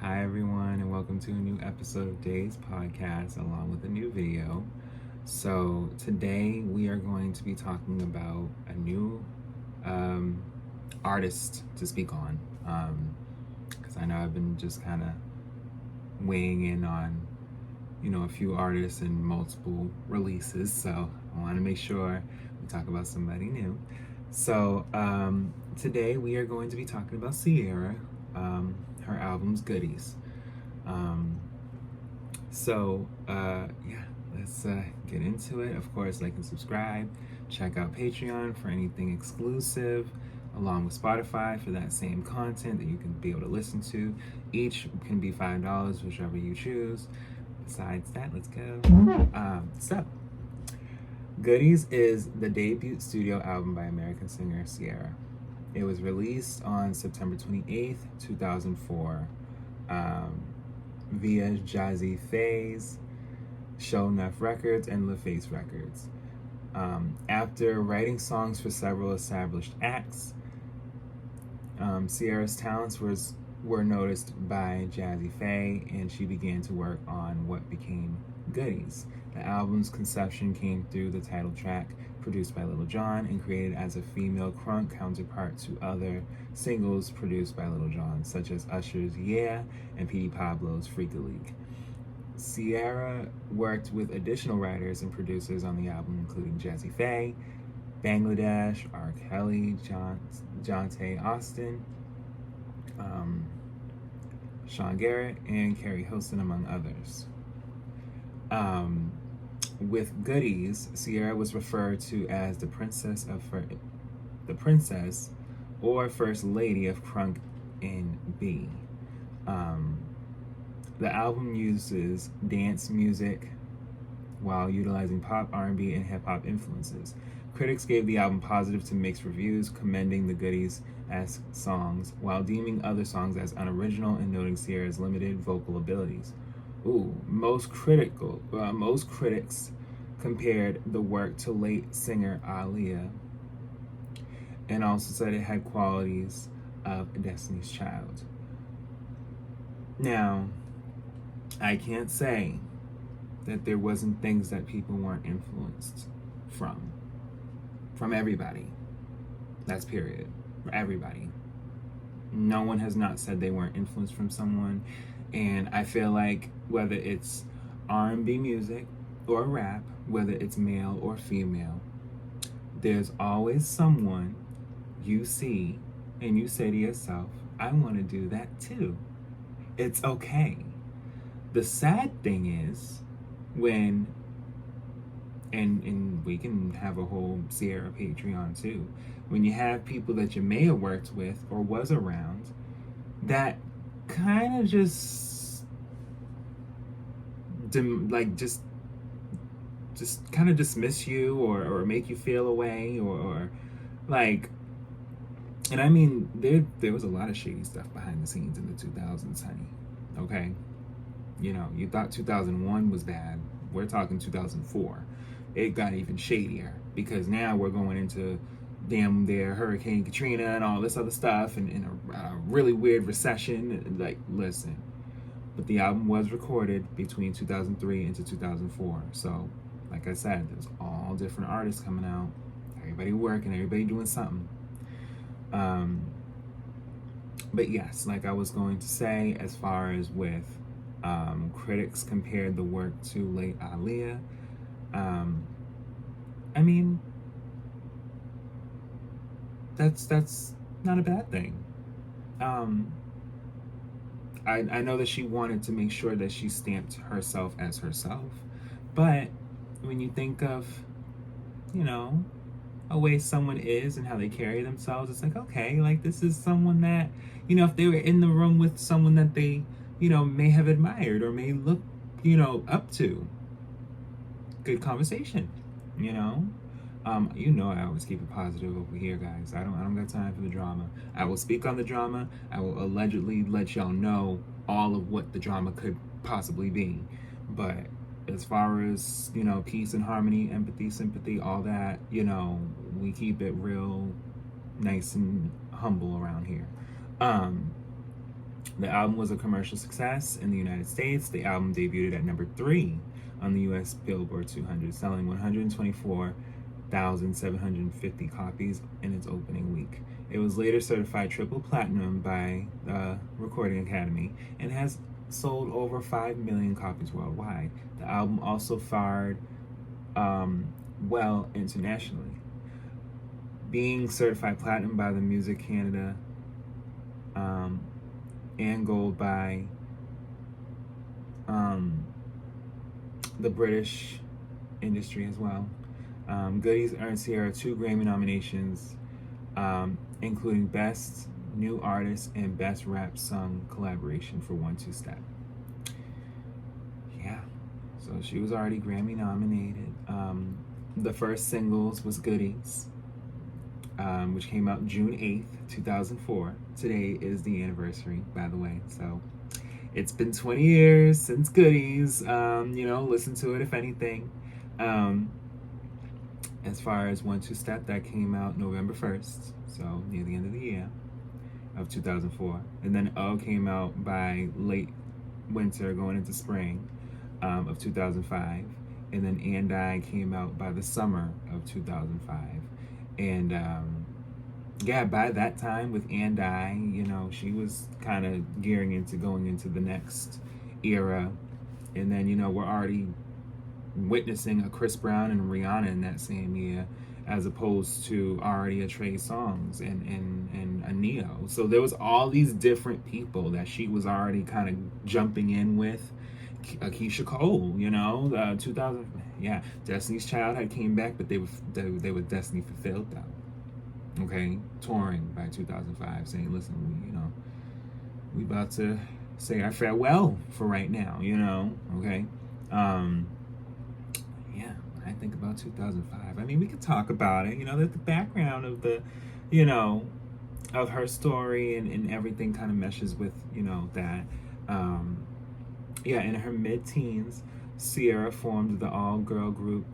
Hi, everyone, and welcome to a new episode of Day's podcast along with a new video. So, today we are going to be talking about a new artist to speak on. Because I know I've been just kind of weighing in on, a few artists and multiple releases. So, I want to make sure we talk about somebody new. So, today we are going to be talking about Ciara. Her album's Goodies. Yeah, let's get into it. Of course, like and subscribe. Check out Patreon for anything exclusive, along with Spotify for that same content that you can be able to listen to. Each can be $5, whichever you choose. Besides that, let's go. So, Goodies is the debut studio album by American singer Ciara. It was released on September 28th, 2004, via Jazzy Faze, Show Neuf Records, and LaFace Records. After writing songs for several established acts, Ciara's talents were noticed by Jazzy Faye, and she began to work on what became Goodies. The album's conception came through the title track, produced by Lil Jon and created as a female crunk counterpart to other singles produced by Lil Jon, such as Usher's Yeah and P.D. Pablo's Freak a League. Ciara worked with additional writers and producers on the album, including Jazzy Faye, Bangladesh, R. Kelly, Jonte Austin, Sean Garrett, and Carrie Hilson, among others. With Goodies, Ciara was referred to as the princess or first lady of crunk and B. The album uses dance music while utilizing pop, R&B, and hip-hop influences. Critics gave the album positive to mixed reviews, commending the Goodies as songs, while deeming other songs as unoriginal and noting Ciara's limited vocal abilities. Most critics compared the work to late singer Aaliyah, and also said it had qualities of Destiny's Child. Now, I can't say that there wasn't things that people weren't influenced from everybody. That's period. For everybody. No one has not said they weren't influenced from someone, and I feel like whether it's R&B music or rap, whether it's male or female, there's always someone you see and you say to yourself, I want to do that too. It's okay. The sad thing is when, and we can have a whole Ciara Patreon too, when you have people that you may have worked with or was around that kind of just kind of dismiss you or make you feel away or like, and I mean, there was a lot of shady stuff behind the scenes in the 2000s, honey. Okay? You thought 2001 was bad. We're talking 2004. It got even shadier because now we're going into damn their Hurricane Katrina and all this other stuff and a really weird recession. Like, listen. But the album was recorded between 2003 into 2004. So, like I said, there's all different artists coming out. Everybody working, everybody doing something. But yes, like I was going to say, as far as with critics compared the work to late Aaliyah, I mean, that's not a bad thing. I know that she wanted to make sure that she stamped herself as herself, but when you think of, a way someone is and how they carry themselves, it's like, okay, like this is someone that, if they were in the room with someone that they, may have admired or may look, up to, good conversation, I always keep it positive over here, guys. I don't got time for the drama. I will speak on the drama. I will allegedly let y'all know all of what the drama could possibly be. But as far as, peace and harmony, empathy, sympathy, all that, we keep it real nice and humble around here. The album was a commercial success in the United States. The album debuted at number 3 on the US Billboard 200, selling 124,750 copies in its opening week. It was later certified triple platinum by the Recording Academy and has sold over 5 million copies worldwide. The album also fared well internationally, being certified platinum by the Music Canada and gold by the British industry as well. Goodies earned Ciara 2 Grammy nominations, including Best New Artist and Best Rap Song Collaboration for 1-2 Step. Yeah, so she was already Grammy nominated. The first singles was Goodies, which came out June 8th, 2004. Today is the anniversary, by the way. So it's been 20 years since Goodies. Listen to it if anything. As far as 1-2 Step, that came out November 1st, so near the end of the year of 2004. And then O came out by late winter going into spring of 2005. And then And I came out by the summer of 2005. And by that time with And I, she was kind of gearing into going into the next era. And then, we're already witnessing a Chris Brown and Rihanna in that same year, as opposed to already a Trey Songz and a Neo. So there was all these different people that she was already kind of jumping in with. Keisha Cole, 2000, Destiny's Child had came back, but they were Destiny Fulfilled though. Okay, touring by 2005, saying, "Listen, we about to say our farewell for right now," Okay, I think about 2005. I mean, we could talk about it. The background of the, of her story and everything kind of meshes with that. In her mid-teens, Ciara formed the all-girl group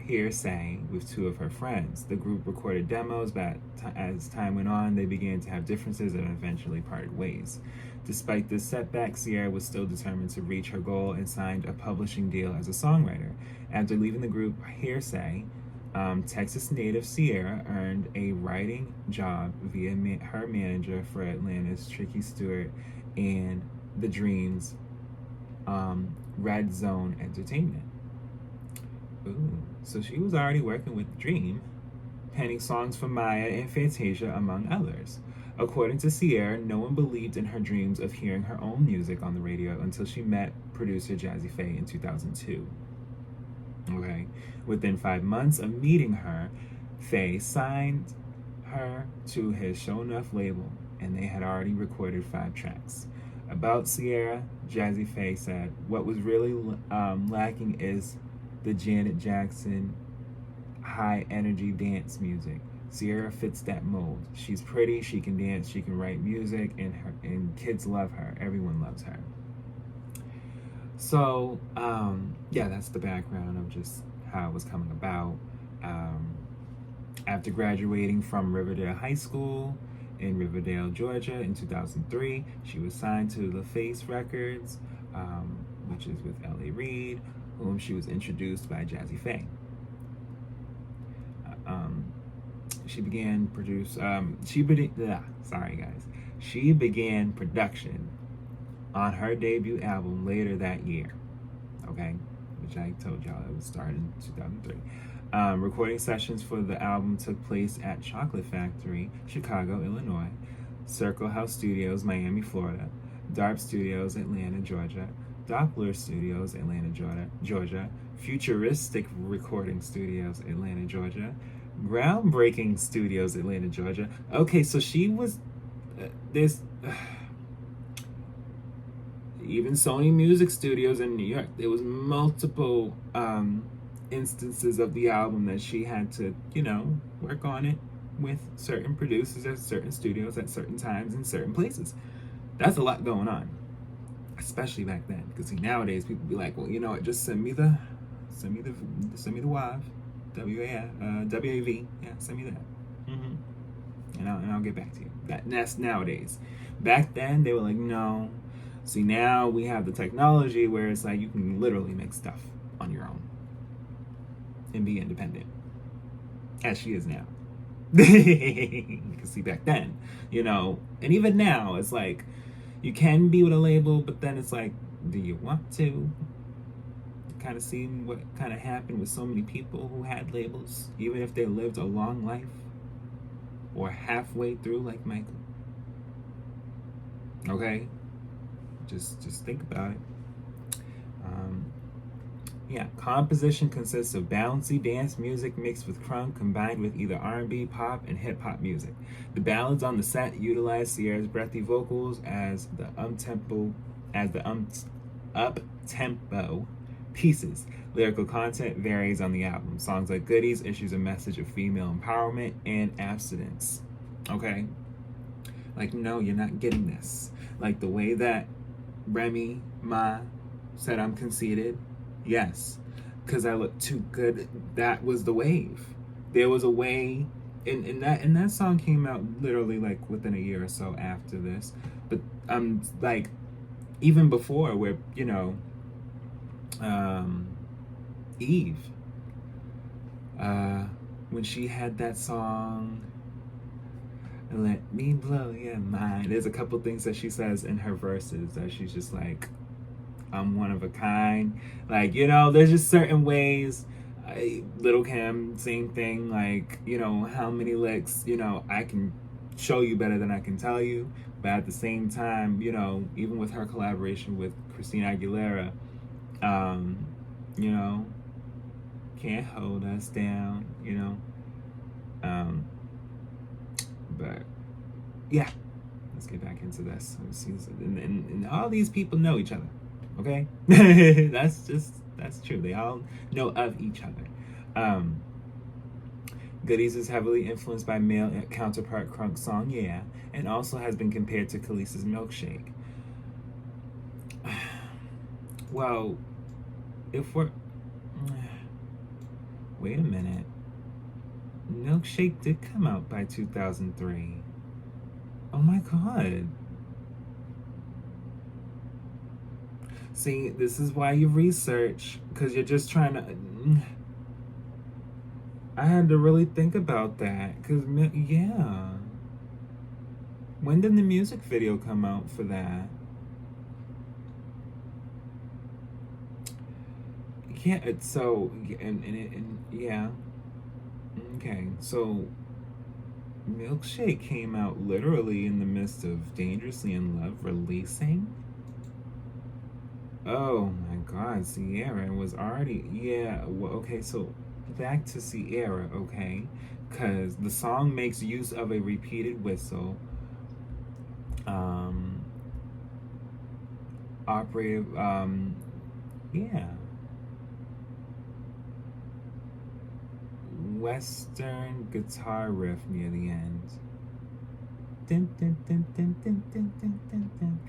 Hearsay with 2 of her friends. The group recorded demos, but as time went on, they began to have differences and eventually parted ways. Despite this setback, Ciara was still determined to reach her goal and signed a publishing deal as a songwriter. After leaving the group Hearsay, Texas native Ciara earned a writing job via her manager for Atlanta's Tricky Stewart and The Dreams Red Zone Entertainment. Ooh, so she was already working with Dream, penning songs for Maya and Fantasia, among others. According to Ciara, no one believed in her dreams of hearing her own music on the radio until she met producer Jazzy Faye in 2002. Okay, within 5 months of meeting her, Faye signed her to his Show Enough label, and they had already recorded 5 tracks. About Ciara, Jazzy Faye said, "What was really lacking is the Janet Jackson high-energy dance music. Ciara fits that mold. She's pretty, she can dance, she can write music, and kids love her. Everyone loves her." So, that's the background of just how it was coming about. After graduating from Riverdale High School in Riverdale, Georgia in 2003, she was signed to LaFace Records, which is with L.A. Reid, whom she was introduced by Jazzy Faye. She began production on her debut album later that year, okay, which I told y'all it was started in 2003. Recording sessions for the album took place at Chocolate Factory, Chicago, Illinois, Circle House Studios, Miami, Florida, DARP Studios, Atlanta, Georgia, Doppler Studios, Atlanta, Georgia, Futuristic Recording Studios, Atlanta, Georgia, Groundbreaking Studios, Atlanta, Georgia. Okay, so she was even Sony Music Studios in New York. There was multiple instances of the album that she had to, work on it with certain producers at certain studios at certain times in certain places. That's a lot going on, especially back then. Because nowadays people be like, well, just send me the WAV, WAV. Yeah, send me that. And I'll get back to you. That's nowadays. Back then, they were like, no. See, now we have the technology where it's like you can literally make stuff on your own and be independent, as she is now. You can see back then, and even now, it's like you can be with a label, but then it's like, do you want to? Kind of seeing what kind of happened with so many people who had labels, even if they lived a long life or halfway through, like Michael. Okay, just think about it. Yeah, composition consists of bouncy dance music mixed with crunk combined with either R&B, pop, and hip hop music. The ballads on the set utilize Ciara's breathy vocals as the up tempo pieces. Lyrical content varies on the album. Songs like Goodies issues a message of female empowerment and abstinence. Okay? Like, no, you're not getting this. Like the way that Remy Ma said, I'm conceited. Yes, because I look too good. That was the wave. There was a way, and that song came out literally like within a year or so after this. But like even before, where Eve, when she had that song, "Let Me Blow Your Mind." There's a couple things that she says in her verses that she's just like, I'm one of a kind. Like, there's just certain ways. Little Kim, same thing. Like, how many licks, I can show you better than I can tell you. But at the same time, even with her collaboration with Christina Aguilera, you know, can't hold us down, But yeah, let's get back into this. And all these people know each other. Okay, that's true. They all know of each other. Goodies is heavily influenced by male counterpart Crunk's song "Yeah," and also has been compared to Khaleesi's "Milkshake." Well, if we're wait a minute, "Milkshake" did come out by 2003. Oh my god. See, this is why you research, because you're just trying to. I had to really think about that, because, yeah. When did the music video come out for that? Yeah, it's so. And yeah. Okay, so. Milkshake came out literally in the midst of Dangerously in Love releasing. Oh my god, Ciara was already, yeah, well, okay, so back to Ciara, okay? Because the song makes use of a repeated whistle, operative, yeah, Western guitar riff near the end. Dun, dun, dun, dun, dun, dun, dun, dun, dun.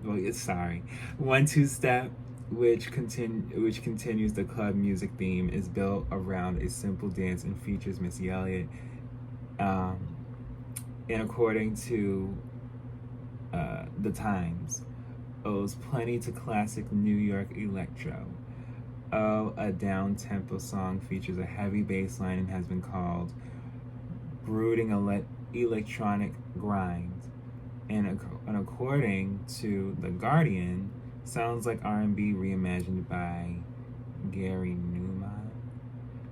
Well, sorry. 1-2 step, which continues the club music theme, is built around a simple dance and features Missy Elliott. And according to the Times, owes plenty to classic New York electro. A down-tempo song features a heavy bass line and has been called brooding electronic grind. And according to The Guardian, sounds like R&B reimagined by Gary Newman.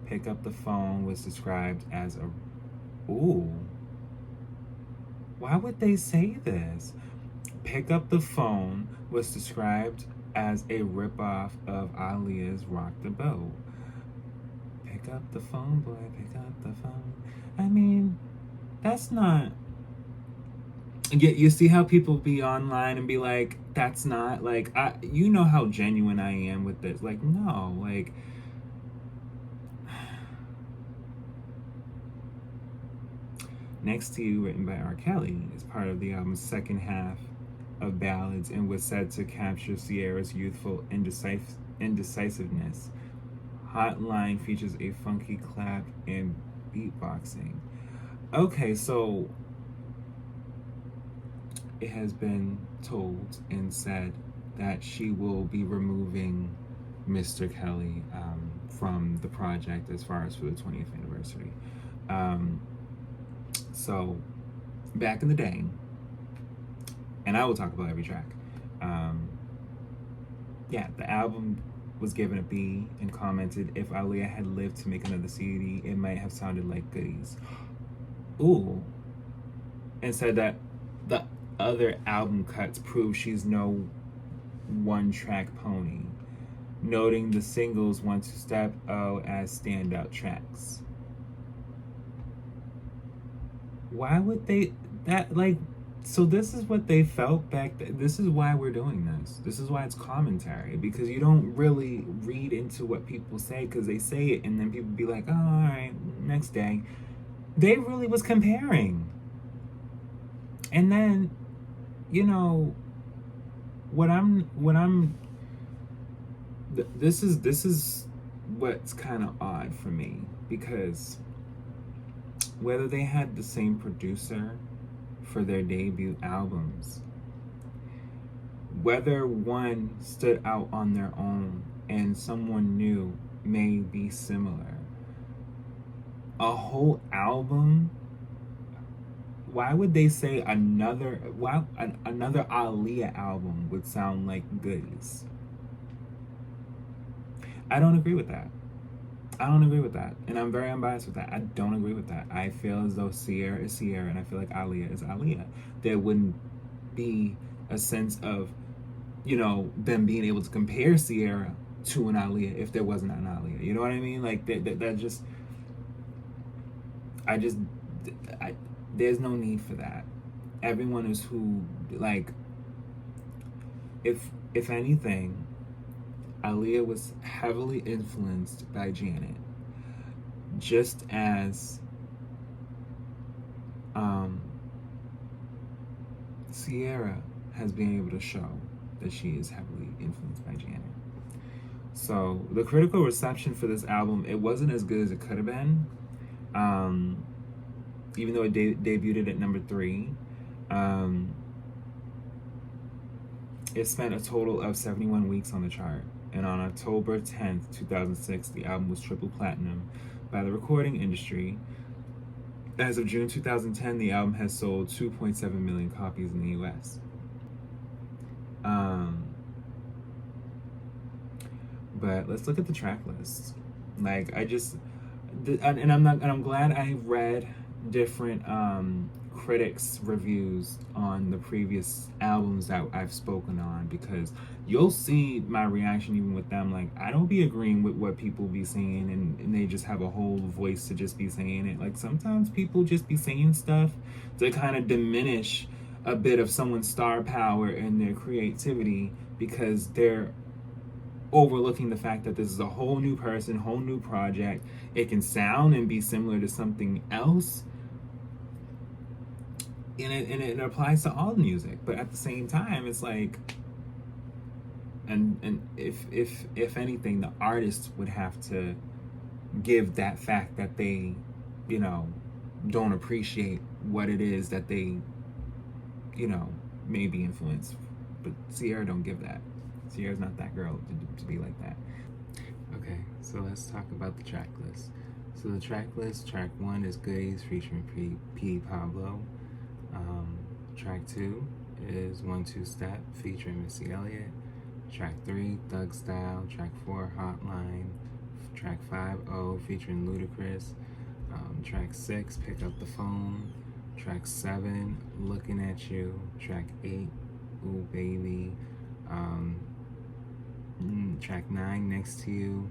Pick Up the Phone was described as a... Ooh. Why would they say this? Pick Up the Phone was described as a ripoff of Aaliyah's Rock the Boat. Pick up the phone, boy, pick up the phone. I mean, that's not... You see how people be online and be like, that's not, like, you know how genuine I am with this. Like, no, like... Next to You, written by R. Kelly, is part of the album's second half of ballads and was said to capture Ciara's youthful indecisiveness. Hotline features a funky clap and beatboxing. Okay, so it has been told and said that she will be removing Mr. Kelly from the project as far as for the 20th anniversary. Um, so, back in the day, and I will talk about every track. Um, yeah, the album was given a B and commented, if Aaliyah had lived to make another CD, it might have sounded like Goodies. Ooh. And said that the other album cuts prove she's no one-track pony, noting the singles One Two Step as standout tracks. Why would they that like so this is what they felt back then. This is why we're doing this. This is why it's commentary, because you don't really read into what people say, because they say it and then people be like, oh, all right, next day. They really was comparing. And then, you know, this is what's kind of odd for me, because whether they had the same producer for their debut albums, whether one stood out on their own and someone new may be similar, a whole album, why would they say another Aaliyah album would sound like Goodies? I don't agree with that. I don't agree with that. And I'm very unbiased with that. I don't agree with that. I feel as though Ciara is Ciara and I feel like Aaliyah is Aaliyah. There wouldn't be a sense of, you know, them being able to compare Ciara to an Aaliyah if there wasn't an Aaliyah. You know what I mean? Like, that just... there's no need for that. Everyone is who, like... If anything, Aaliyah was heavily influenced by Janet, just as Ciara has been able to show that she is heavily influenced by Janet. So the critical reception for this album, it wasn't as good as it could have been, even though it debuted at number 3. It spent a total of 71 weeks on the chart. And on October 10th, 2006, the album was triple platinum by the recording industry. As of June 2010, the album has sold 2.7 million copies in the US. But let's look at the track list. Like, I'm glad I read different critics' reviews on the previous albums that I've spoken on, because you'll see my reaction even with them. Like, I don't be agreeing with what people be saying, and they just have a whole voice to just be saying it. Like, sometimes people just be saying stuff to kind of diminish a bit of someone's star power and their creativity, because they're overlooking the fact that this is a whole new person, whole new project. It can sound and be similar to something else, and it applies to all music. But at the same time, it's like, and if anything, the artist would have to give that fact that they, you know, don't appreciate what it is that they, you know, may be influenced. But Ciara don't give that. Ciara's not that girl to be like that. Okay, so let's talk about the track list. So the track list, track 1 is Goodies featuring P. Pablo. Track 2 is One Two Step featuring Missy Elliott. Track 3, Thug Style. Track 4, Hotline. Track 5, O featuring Ludacris. Track 6, Pick Up the Phone. Track 7, Looking at You. Track 8, Ooh Baby. Track 9, Next to You,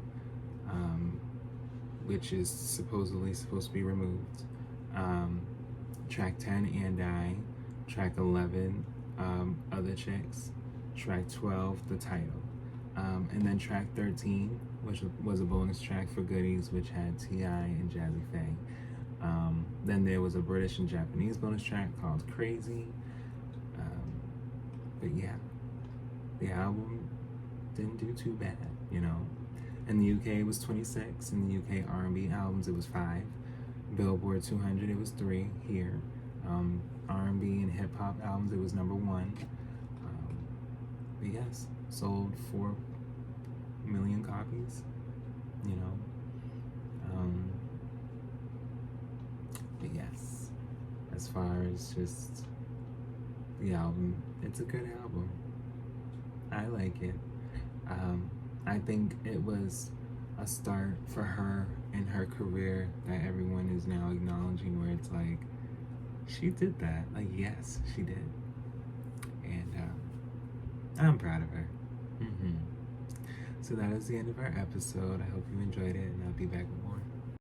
which is supposedly supposed to be removed. Track 10, And I. Track 11, Other Chicks. Track 12, The Title. And then track 13, which was a bonus track for Goodies, which had T.I. and Jazzy Faye. Then there was a British and Japanese bonus track called Crazy. But yeah, the album didn't do too bad, you know. In the UK, it was 26. In the UK R&B albums, it was 5. Billboard 200, it was 3 here. R&B and hip hop albums, it was number one. But yes, sold 4 million copies. You know. But yes, as far as just the album, it's a good album. I like it. I think it was a start for her in her career that everyone is now acknowledging, where it's like, she did that. Like, yes, she did. And I'm proud of her. So that is the end of our episode. I hope you enjoyed it, and I'll be back with more.